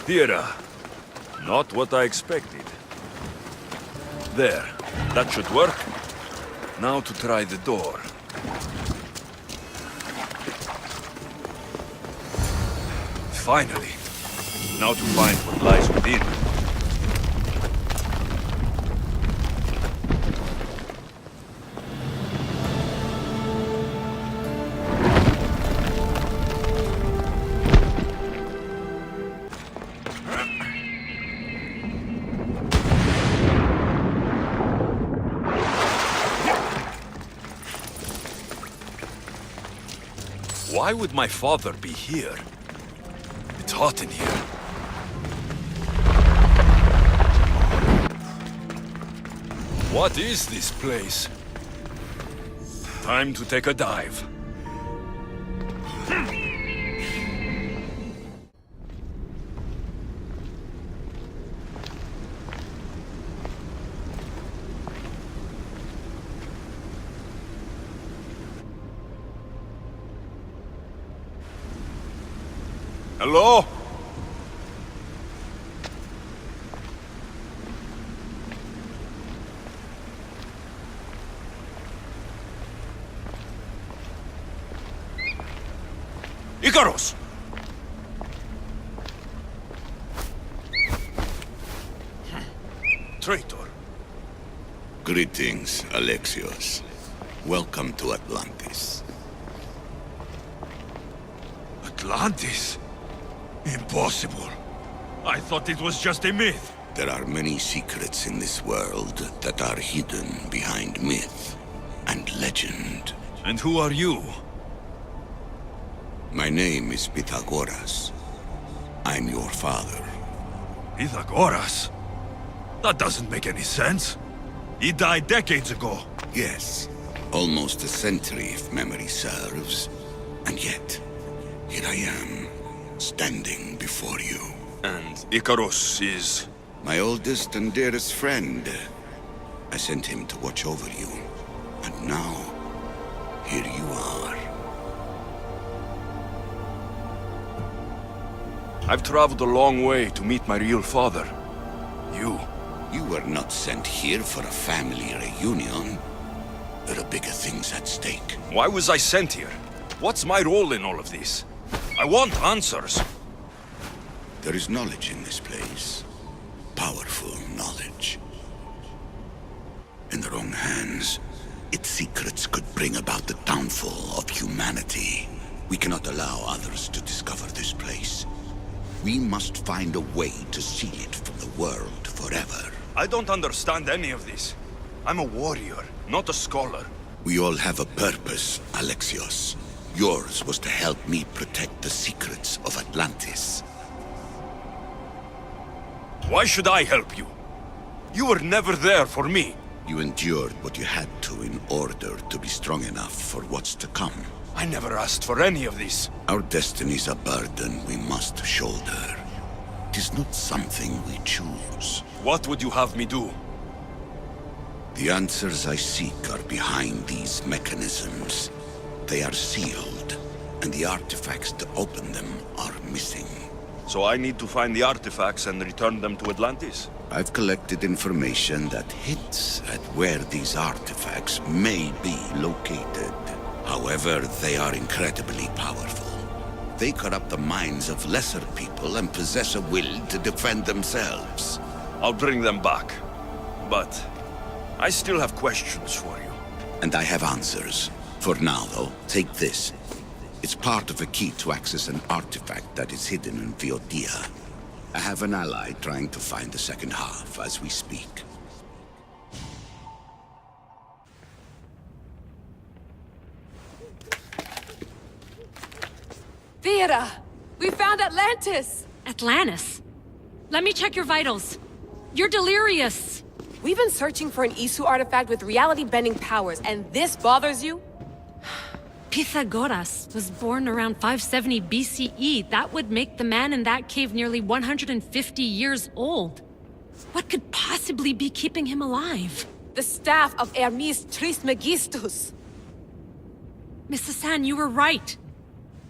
Here, not what I expected. There, that should work. Now to try the door. Finally. Now to find what lies within. Why would my father be here? It's hot in here. What is this place? Time to take a dive. Hello? Icarus! Traitor. Greetings, Alexios. Welcome to Atlantis. Atlantis? Impossible. I thought it was just a myth. There are many secrets in this world that are hidden behind myth and legend. And who are you? My name is Pythagoras. I'm your father. Pythagoras? That doesn't make any sense. He died decades ago. Yes, almost a century if memory serves. And yet, here I am, standing before you. And Icarus is... My oldest and dearest friend. I sent him to watch over you. And now, here you are. I've traveled a long way to meet my real father. You were not sent here for a family reunion. There are bigger things at stake. Why was I sent here? What's my role in all of this? I want answers. There is knowledge in this place. Powerful knowledge. In the wrong hands, its secrets could bring about the downfall of humanity. We cannot allow others to discover this place. We must find a way to seal it from the world forever. I don't understand any of this. I'm a warrior, not a scholar. We all have a purpose, Alexios. Yours was to help me protect the secrets of Atlantis. Why should I help you? You were never there for me. You endured what you had to in order to be strong enough for what's to come. I never asked for any of this. Our destiny's a burden we must shoulder. It is not something we choose. What would you have me do? The answers I seek are behind these mechanisms. They are sealed, and the artifacts to open them are missing. So I need to find the artifacts and return them to Atlantis? I've collected information that hints at where these artifacts may be located. However, they are incredibly powerful. They corrupt the minds of lesser people and possess a will to defend themselves. I'll bring them back. But I still have questions for you. And I have answers. For now, though, take this. It's part of a key to access an artifact that is hidden in Viotia. I have an ally trying to find the second half as we speak. Theata! We found Atlantis! Atlantis? Let me check your vitals. You're delirious. We've been searching for an Isu artifact with reality-bending powers, and this bothers you? Pythagoras was born around 570 BCE. That would make the man in that cave nearly 150 years old. What could possibly be keeping him alive? The staff of Hermes Trismegistus. Mrs. San, you were right.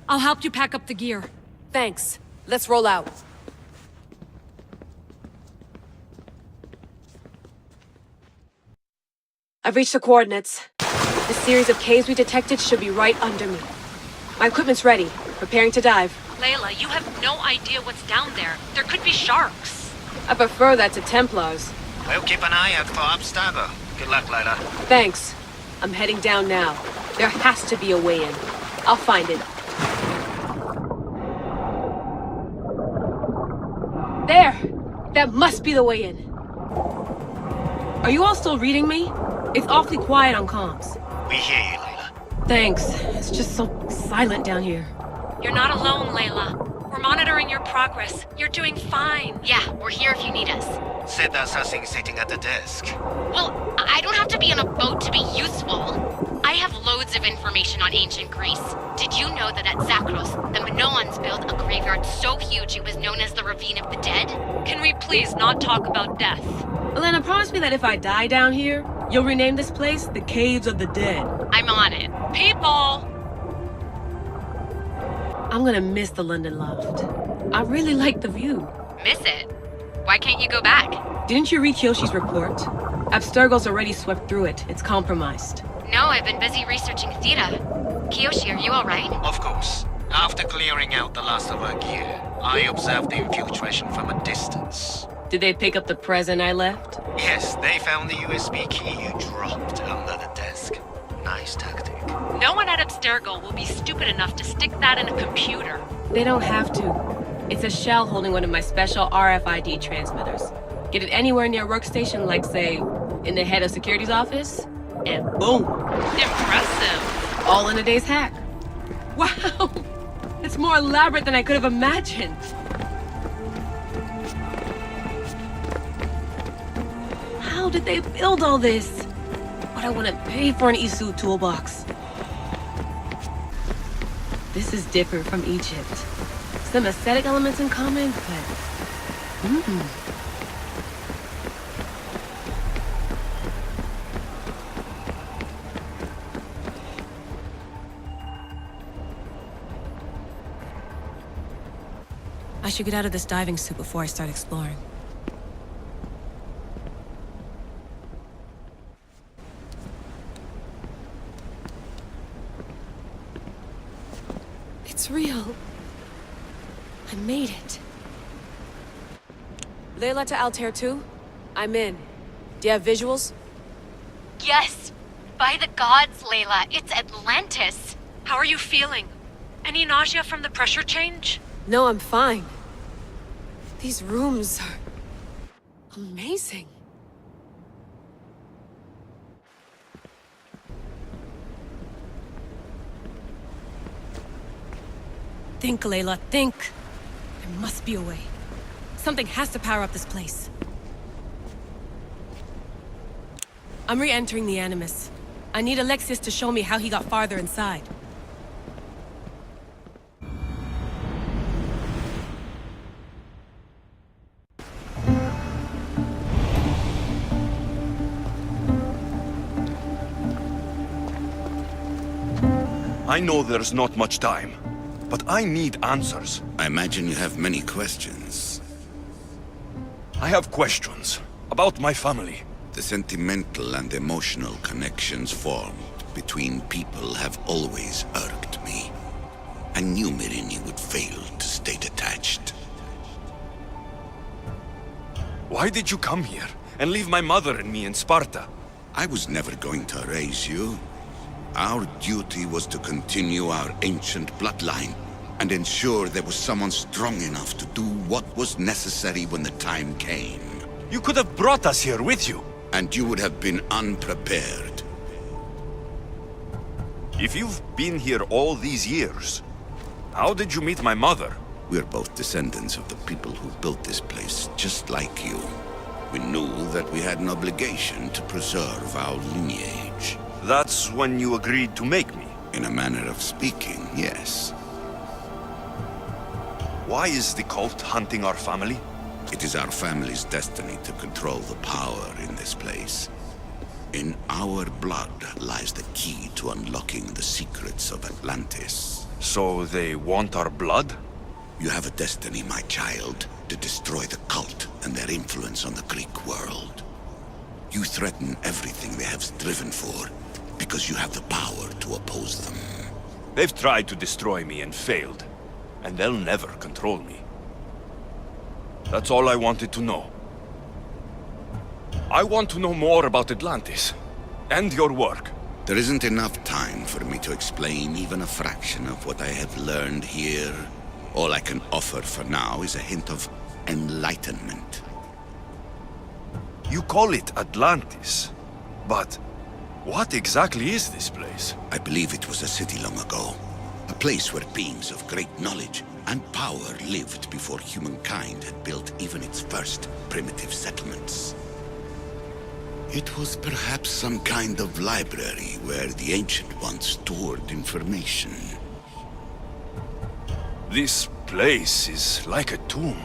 I'll help you pack up the gear. Thanks. Let's roll out. I've reached the coordinates. The series of caves we detected should be right under me. My equipment's ready, preparing to dive. Layla, you have no idea what's down there. There could be sharks. I prefer that to Templars. We'll keep an eye out for Abstergo. Good luck, Layla. Thanks. I'm heading down now. There has to be a way in. I'll find it. There! That must be the way in. Are you all still reading me? It's awfully quiet on comms. We hear you, Layla. Thanks. It's just so silent down here. You're not alone, Layla. We're monitoring your progress. You're doing fine. Yeah, we're here if you need us. Said that's us sitting at the desk. Well, I don't have to be on a boat to be useful. I have loads of information on ancient Greece. Did you know that at Zakros, the Minoans built a graveyard so huge it was known as the Ravine of the Dead? Can we please not talk about death? Elena, promise me that if I die down here, you'll rename this place the Caves of the Dead. I'm on it. People! I'm gonna miss the London Loft. I really like the view. Miss it? Why can't you go back? Didn't you read Kyoshi's report? Abstergo's already swept through it. It's compromised. No, I've been busy researching Theta. Kiyoshi, are you alright? Of course. After clearing out the last of our gear, I observed the infiltration from a distance. Did they pick up the present I left? Yes, they found the USB key you dropped under the desk. Nice tactic. No one at Abstergo will be stupid enough to stick that in a computer. They don't have to. It's a shell holding one of my special RFID transmitters. Get it anywhere near a workstation, like, say, in the head of security's office, and boom! Impressive. All in a day's hack. Wow! It's more elaborate than I could have imagined. How did they build all this? But I want to pay for an Isu toolbox. This is different from Egypt. Some aesthetic elements in common, but... I should get out of this diving suit before I start exploring. It's real. I made it. Layla to Altair 2? I'm in. Do you have visuals? Yes! By the gods, Layla, it's Atlantis! How are you feeling? Any nausea from the pressure change? No, I'm fine. These rooms are... amazing. Think, Layla, think. There must be a way. Something has to power up this place. I'm re-entering the Animus. I need Alexius to show me how he got farther inside. I know there's not much time, but I need answers. I imagine you have many questions. I have questions about my family. The sentimental and emotional connections formed between people have always irked me. I knew Myrini would fail to stay detached. Why did you come here and leave my mother and me in Sparta? I was never going to raise you. Our duty was to continue our ancient bloodline and ensure there was someone strong enough to do what was necessary when the time came. You could have brought us here with you. And you would have been unprepared. If you've been here all these years, how did you meet my mother? We're both descendants of the people who built this place, just like you. We knew that we had an obligation to preserve our lineage. That's when you agreed to make me. In a manner of speaking, yes. Why is the cult hunting our family? It is our family's destiny to control the power in this place. In our blood lies the key to unlocking the secrets of Atlantis. So they want our blood? You have a destiny, my child, to destroy the cult and their influence on the Greek world. You threaten everything they have striven for, because you have the power to oppose them. They've tried to destroy me and failed, and they'll never control me. That's all I wanted to know. I want to know more about Atlantis, and your work. There isn't enough time for me to explain even a fraction of what I have learned here. All I can offer for now is a hint of enlightenment. You call it Atlantis, but what exactly is this place? I believe it was a city long ago. A place where beings of great knowledge and power lived before humankind had built even its first primitive settlements. It was perhaps some kind of library where the Ancient Ones stored information. This place is like a tomb.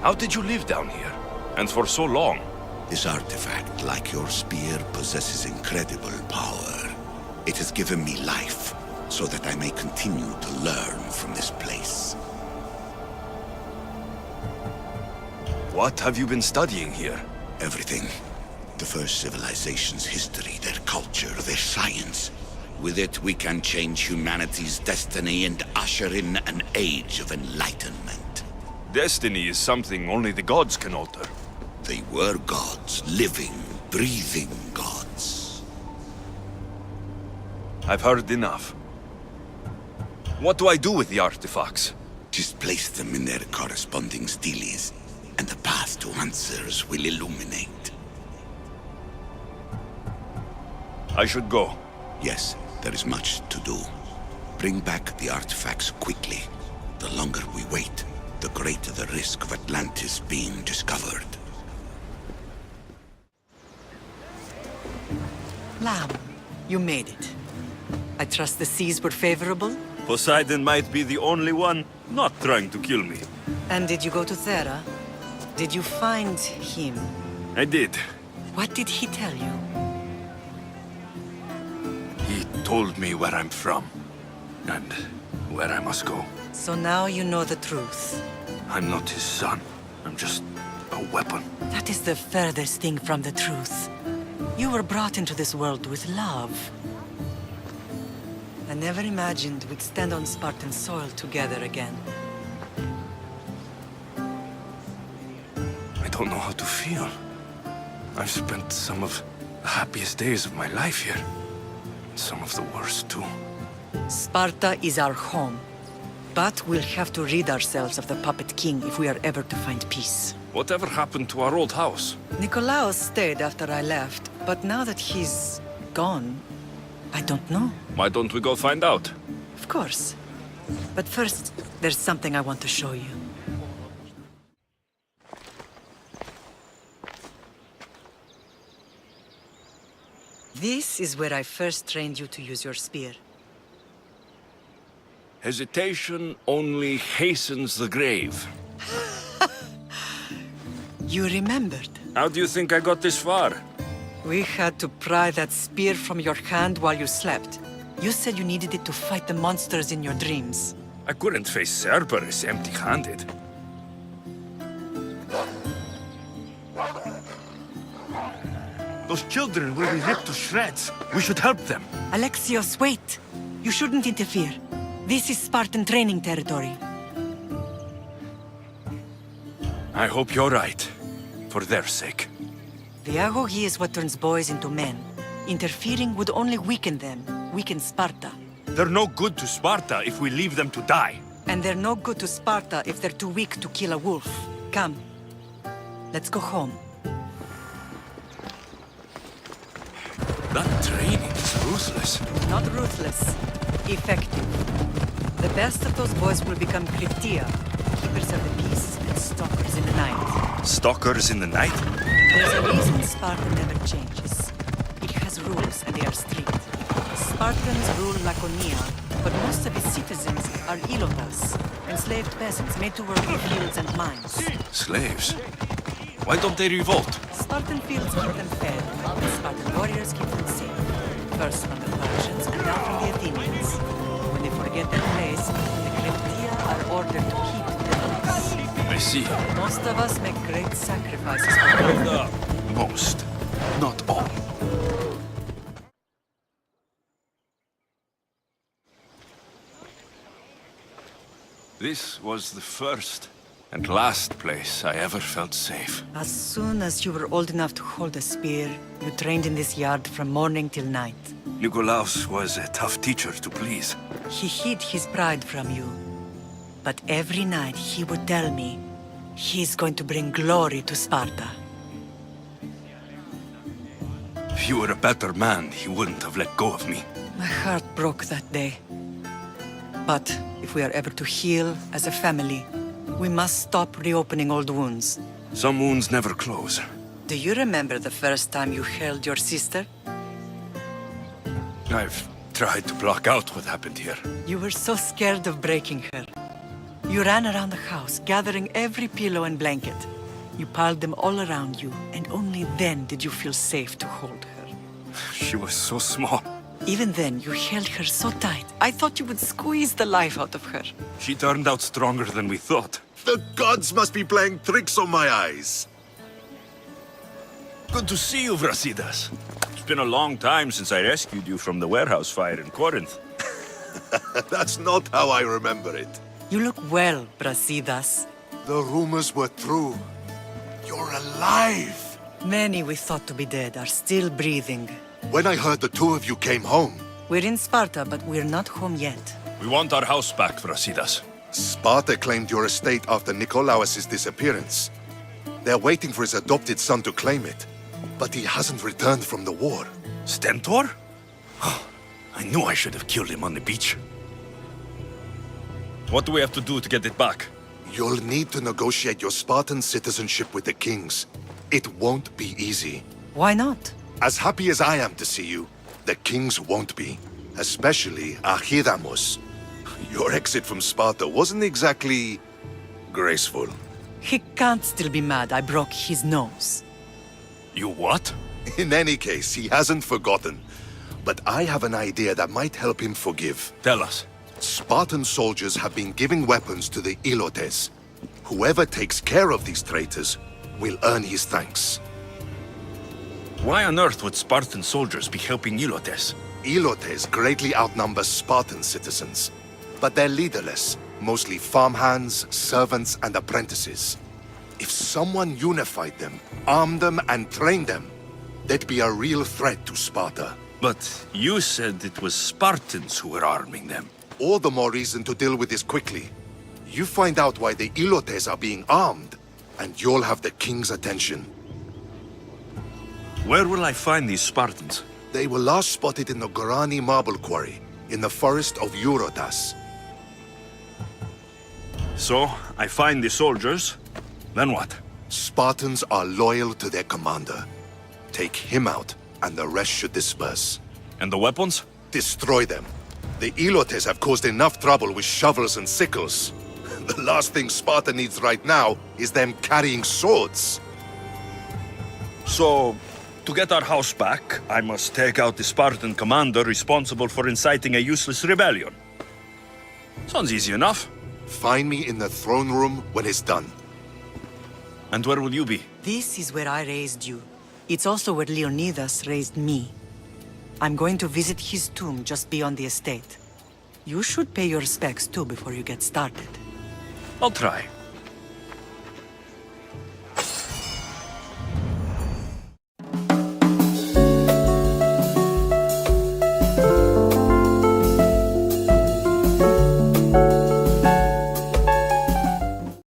How did you live down here? And for so long? This artifact, like your spear, possesses incredible power. It has given me life, so that I may continue to learn from this place. What have you been studying here? Everything. The first civilization's history, their culture, their science. With it, we can change humanity's destiny and usher in an age of enlightenment. Destiny is something only the gods can alter. They were gods, living, breathing gods. I've heard enough. What do I do with the artifacts? Just place them in their corresponding steles, and the path to answers will illuminate. I should go. Yes, there is much to do. Bring back the artifacts quickly. The longer we wait, the greater the risk of Atlantis being discovered. Lamb, you made it. I trust the seas were favorable? Poseidon might be the only one not trying to kill me. And did you go to Thera? Did you find him? I did. What did he tell you? He told me where I'm from, and where I must go. So now you know the truth. I'm not his son. I'm just a weapon. That is the furthest thing from the truth. You were brought into this world with love. I never imagined we'd stand on Spartan soil together again. I don't know how to feel. I've spent some of the happiest days of my life here. Some of the worst, too. Sparta is our home. But we'll have to rid ourselves of the Puppet King if we are ever to find peace. Whatever happened to our old house? Nikolaos stayed after I left, but now that he's gone, I don't know. Why don't we go find out? Of course. But first, there's something I want to show you. This is where I first trained you to use your spear. Hesitation only hastens the grave. You remembered. How do you think I got this far? We had to pry that spear from your hand while you slept. You said you needed it to fight the monsters in your dreams. I couldn't face Cerberus empty-handed. Those children will be ripped to shreds. We should help them. Alexios, wait! You shouldn't interfere. This is Spartan training territory. I hope you're right. For their sake. The agogi is what turns boys into men. Interfering would only weaken them, weaken Sparta. They're no good to Sparta if we leave them to die. And they're no good to Sparta if they're too weak to kill a wolf. Come. Let's go home. That training is ruthless. Not ruthless. Effective. The best of those boys will become Kryptia, keepers of the peace and stalkers in the night. Stalkers in the night? There's a reason Sparta never changes. It has rules and they are strict. Spartans rule Laconia, but most of its citizens are ilotas, enslaved peasants made to work in fields and mines. Slaves? Why don't they revolt? Spartan fields keep them fed, and Spartan warriors keep them safe. First from the Persians and now from the Athenians. When they forget their place, the Kryptia are ordered to keep their peace. I see. Most of us make great sacrifices for God. Most. not all. This was the first and last place I ever felt safe. As soon as you were old enough to hold a spear, you trained in this yard from morning till night. Nikolaus was a tough teacher to please. He hid his pride from you. But every night he would tell me, he's going to bring glory to Sparta. If you were a better man, he wouldn't have let go of me. My heart broke that day. But if we are ever to heal as a family, we must stop reopening old wounds. Some wounds never close. Do you remember the first time you held your sister? I've tried to block out what happened here. You were so scared of breaking her. You ran around the house, gathering every pillow and blanket. You piled them all around you, and only then did you feel safe to hold her. She was so small. Even then, you held her so tight. I thought you would squeeze the life out of her. She turned out stronger than we thought. The gods must be playing tricks on my eyes. Good to see you, Brasidas. It's been a long time since I rescued you from the warehouse fire in Corinth. That's not how I remember it. You look well, Brasidas. The rumors were true. You're alive! Many we thought to be dead are still breathing. When I heard the two of you came home, We're in Sparta, but we're not home yet. We want our house back, Brasidas. Sparta claimed your estate after Nikolaus' disappearance. They're waiting for his adopted son to claim it, but he hasn't returned from the war. Stentor? I knew I should have killed him on the beach. What do we have to do to get it back? You'll need to negotiate your Spartan citizenship with the kings. It won't be easy. Why not? As happy as I am to see you, the kings won't be. Especially Archidamos. Your exit from Sparta wasn't exactly graceful. He can't still be mad I broke his nose. You what? In any case, he hasn't forgotten. But I have an idea that might help him forgive. Tell us. Spartan soldiers have been giving weapons to the Ilotes. Whoever takes care of these traitors will earn his thanks. Why on earth would Spartan soldiers be helping Ilotes? Ilotes greatly outnumber Spartan citizens, but they're leaderless, mostly farmhands, servants, and apprentices. If someone unified them, armed them, and trained them, they'd be a real threat to Sparta. But you said it was Spartans who were arming them. All the more reason to deal with this quickly. You find out why the Ilotes are being armed, and you'll have the king's attention. Where will I find these Spartans? They were last spotted in the Gorani marble quarry, in the forest of Eurotas. So, I find the soldiers, then what? Spartans are loyal to their commander. Take him out, and the rest should disperse. And the weapons? Destroy them. The Ilotes have caused enough trouble with shovels and sickles. The last thing Sparta needs right now is them carrying swords. So, to get our house back, I must take out the Spartan commander responsible for inciting a useless rebellion. Sounds easy enough. Find me in the throne room when it's done. And where will you be? This is where I raised you. It's also where Leonidas raised me. I'm going to visit his tomb just beyond the estate. You should pay your respects too before you get started. I'll try.